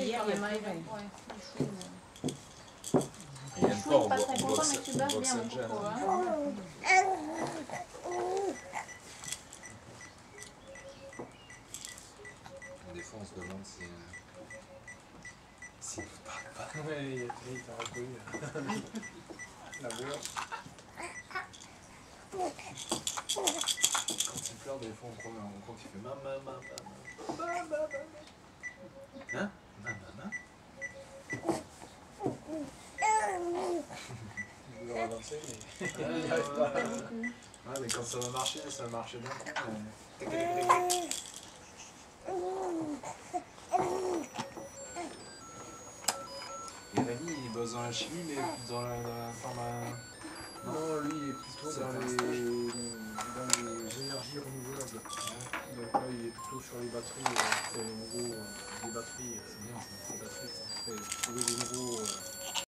hier, il y a ouais, Il aime pas, on voit que ça le gêne. Des fois, on se demande si il parle pas. Ouais, il t'a reconnu. La voix. Quand il pleure, des fois, on croit qu'il fait maman. Hein? Maman? Il veut relancer, mais il n'y arrive pas. Ouais, mais quand ça va marcher d'un coup. Et Rémi, il bosse dans la chimie, mais dans la pharma. Non, lui, il est plutôt dans les énergies renouvelables. Donc là, il est plutôt sur les batteries, en gros, des batteries. C'est bien ça. Des batteries, quoi. Trouver des nouveaux